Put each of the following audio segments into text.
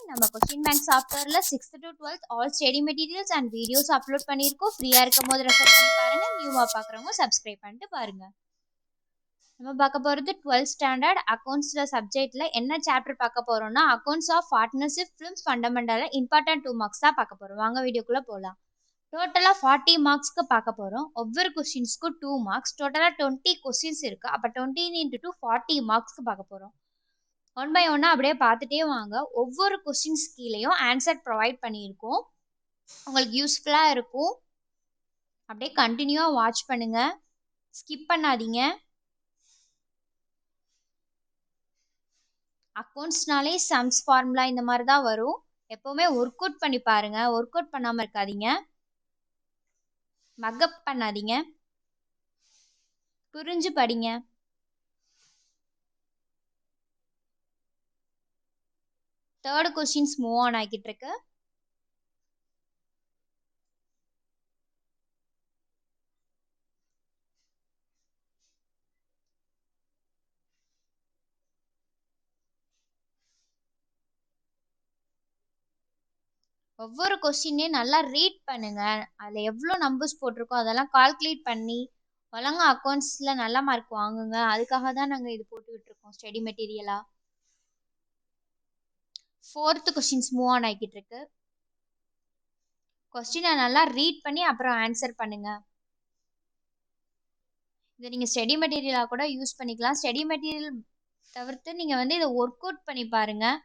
நம்ம question bank சாஃப்ட்வேர்ல 6th to 12th all study materials and videos upload பண்ணியிருக்கோம். ஃப்ரீயா இருக்கும் போது ரெஃபர் பண்ணி பாருங்க. நியூவா பார்க்குறவங்க சப்ஸ்கிரைப் பண்ணிட்டு பாருங்க. நம்ம பார்க்க போகிறது 12th ஸ்டாண்டர்ட் அக்கௌண்ட்ஸ்ல சப்ஜெக்ட்ல என்ன சாப்டர் பார்க்க போறோம்னா accounts of partnership firms fundamental important 2 marks தான் பார்க்க போறோம். வாங்க வீடியோக்குள்ள போகலாம். டோட்டலாக 40 மார்க்ஸ்க்கு பார்க்க போகிறோம். ஒவ்வொரு கொஸ்டின்ஸ்க்கும் 2 மார்க்ஸ், டோட்டலாக 20 கொஸ்டின்ஸ் இருக்குது. அப்போ 20 × 2 40 மார்க்ஸ்க்கு பார்க்க போகிறோம். ஒன் பை ஒன்னாக அப்படியே பார்த்துட்டே வாங்க. ஒவ்வொரு கொஸ்டின்ஸ் கீழேயும் ஆன்சர் ப்ரொவைட் பண்ணியிருக்கோம். உங்களுக்கு யூஸ்ஃபுல்லாக இருக்கும். அப்படியே கண்டினியூவாக வாட்ச் பண்ணுங்கள், ஸ்கிப் பண்ணாதீங்க. அக்கௌண்ட்ஸ்னாலே சம்ஸ் ஃபார்முலா இந்த மாதிரி தான் வரும். எப்போவுமே ஒர்க் அவுட் பண்ணி பாருங்கள். ஒர்க் அவுட் பண்ணாமல் இருக்காதீங்க, மக்கப் பண்ணாதீங்க, புரிஞ்சு படிங்க. தேர்ட் கொஸ்டின்ஸ் மூவ் ஆன் ஆகிட்டு இருக்கு. ஒவ்வொரு கொஸ்டினையும் நல்லா ரீட் பண்ணுங்க. அதில் எவ்வளோ நம்பர்ஸ் போட்டிருக்கோ அதெல்லாம் கால்குலேட் பண்ணி ஒழுங்கா அக்கௌண்ட்ஸில் நல்ல மார்க் வாங்குங்க. அதுக்காக தான் நாங்கள் இது போட்டுக்கிட்டு இருக்கோம் ஸ்டடி மெட்டீரியலாக. ஃபோர்த்து கொஸ்டின்ஸ் மூவ் ஆன் ஆகிட்டு இருக்கு. கொஸ்டினை நல்லா ரீட் பண்ணி அப்புறம் ஆன்சர் பண்ணுங்க. இதை நீங்கள் ஸ்டடி மெட்டீரியலாக கூட யூஸ் பண்ணிக்கலாம். ஸ்டடி மெட்டீரியல் தவிர்த்து நீங்கள் இதை ஒர்க் அவுட் பண்ணி பாருங்கள்.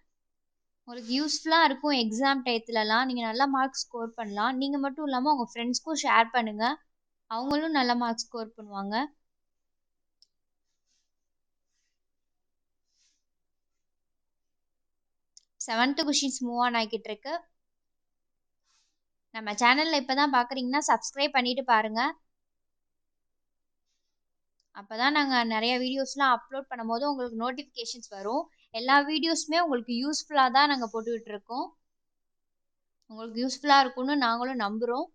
உங்களுக்கு யூஸ்ஃபுல்லாக இருக்கும். எக்ஸாம் டயத்துலலாம் நீங்கள் நல்லா மார்க் ஸ்கோர் பண்ணலாம். நீங்கள் மட்டும் இல்லாமல் உங்கள் ஃப்ரெண்ட்ஸ்க்கும் ஷேர் பண்ணுங்கள், அவங்களும் நல்ல மார்க் ஸ்கோர் பண்ணுவாங்க. செவன்த்து கொஷின்ஸ் மூவ் ஆன் ஆகிட்டு இருக்கு. நம்ம சேனலில் இப்போ தான் பார்க்குறீங்கன்னா சப்ஸ்கிரைப் பண்ணிட்டு பாருங்கள். அப்போ தான் நாங்கள் நிறைய வீடியோஸ்லாம் அப்லோட் பண்ணும்போது உங்களுக்கு நோட்டிஃபிகேஷன்ஸ் வரும். எல்லா வீடியோஸுமே உங்களுக்கு யூஸ்ஃபுல்லாக தான் நாங்கள் போட்டுக்கிட்டு இருக்கோம். உங்களுக்கு யூஸ்ஃபுல்லாக இருக்கும்னு நாங்களும் நம்புகிறோம்.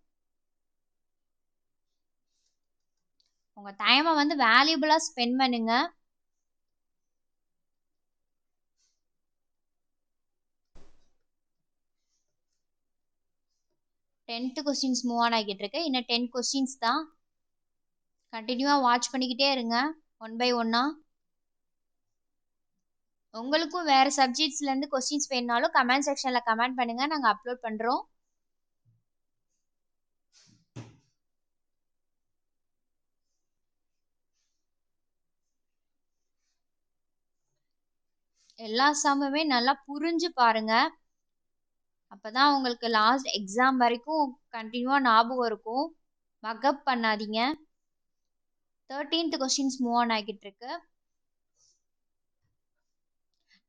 உங்கள் டைமை வேல்யூபிளாக ஸ்பெண்ட் பண்ணுங்க. டென்த்து கொஸ்டின்ஸ் மூவ் ஆன் ஆகிட்டு இருக்கு. இன்னும் 10 கொஸ்டின்ஸ் தான். கண்டினியூவாக வாட்ச் பண்ணிக்கிட்டே இருங்க ஒன் பை ஒன்னா. உங்களுக்கும் வேறு சப்ஜெக்ட்ஸ்லேருந்து கொஸ்டின்ஸ் வேணுனாலும் கமெண்ட் செக்ஷனில் கமெண்ட் பண்ணுங்கள், நாங்கள் அப்லோட் பண்ணுறோம். எல்லா சம்முமே நல்லா புரிஞ்சு பாருங்கள். அப்போ தான் உங்களுக்கு லாஸ்ட் எக்ஸாம் வரைக்கும் கண்டினியூவாக ஞாபகம் இருக்கும். மக்கப் பண்ணாதீங்க. 13th கொஸ்டின்ஸ் மூவ் ஆன் ஆகிட்டு இருக்கு.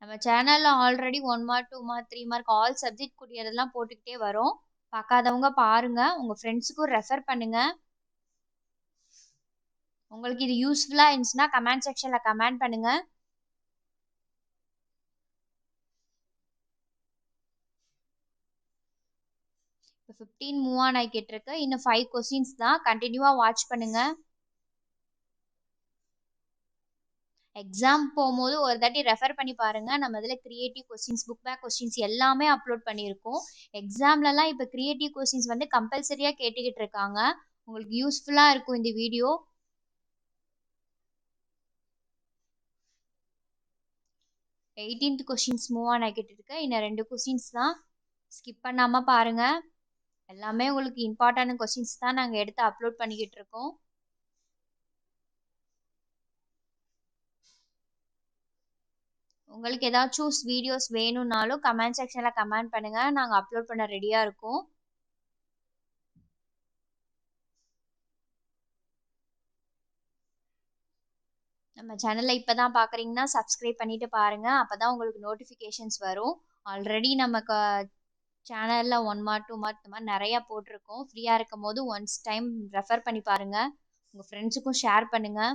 நம்ம சேனலில் already 1 mark 2 mark 3 mark all subject கூடியதெல்லாம் போட்டுக்கிட்டே வரும். பார்க்காதவங்க பாருங்கள், உங்கள் ஃப்ரெண்ட்ஸுக்கும் ரெஃபர் பண்ணுங்கள். உங்களுக்கு இது யூஸ்ஃபுல்லாக இருந்துச்சுன்னா கமெண்ட் செக்ஷனில் கமெண்ட் பண்ணுங்கள். இப்போ 15 மூவ் ஆன் ஆகிட்டு இருக்கு. இன்னும் 5 கொஸ்டின்ஸ் தான். கண்டினியூவாக வாட்ச் பண்ணுங்கள். எக்ஸாம் போகும்போது ஒரு தாட்டி ரெஃபர் பண்ணி பாருங்கள். நம்ம இதில் creative questions, book back questions எல்லாமே அப்லோட் பண்ணியிருக்கோம். எக்ஸாம்லலாம் இப்போ க்ரியேட்டிவ் கொஸ்டின்ஸ் கம்பல்சரியாக கேட்டுக்கிட்டு இருக்காங்க. உங்களுக்கு யூஸ்ஃபுல்லாக இருக்கும் இந்த video. Eighteenth questions move on ஆகிட்டு இருக்கு. இன்னும் 2 கொஸ்டின்ஸ் தான். ஸ்கிப் பண்ணாமல் பாருங்கள். எல்லாமே உங்களுக்கு இம்பார்ட்டன்ட் கொஸ்டின்ஸ் தான் நாங்கள் எடுத்து அப்லோட் பண்ணிக்கிட்டு இருக்கோம். உங்களுக்கு ஏதாச்சும் வீடியோஸ் வேணும்னாலும் கமெண்ட் செக்ஷனில் கமெண்ட் பண்ணுங்கள், நாங்கள் அப்லோட் பண்ண ரெடியாக இருக்கோம். நம்ம சேனலில் இப்போ தான் பார்க்குறீங்கன்னா சப்ஸ்கிரைப் பண்ணிவிட்டு பாருங்கள். அப்போ தான் உங்களுக்கு நோட்டிஃபிகேஷன்ஸ் வரும். ஆல்ரெடி நமக்கு சேனலில் 1 மார்க் 2 மார்க் இந்த மாதிரி நிறையா போட்டிருக்கோம். ஃப்ரீயாக இருக்கும் போது ஒன்ஸ் டைம் ரெஃபர் பண்ணி பாருங்கள், உங்கள் ஃப்ரெண்ட்ஸுக்கும் ஷேர் பண்ணுங்கள்.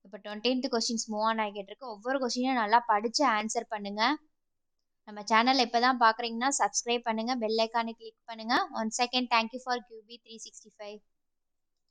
இப்போ 20th கொஸ்டின்ஸ் மூவ் ஆன் ஆகிட்டு இருக்கு. ஒவ்வொரு கொஸ்டினையும் நல்லா படித்து ஆன்சர் பண்ணுங்கள். நம்ம சேனலில் இப்போ தான் பார்க்குறீங்கன்னா சப்ஸ்கிரைப் பண்ணுங்கள், பெல் ஐக்கானை கிளிக் பண்ணுங்கள். One second. Thank you for QB 365.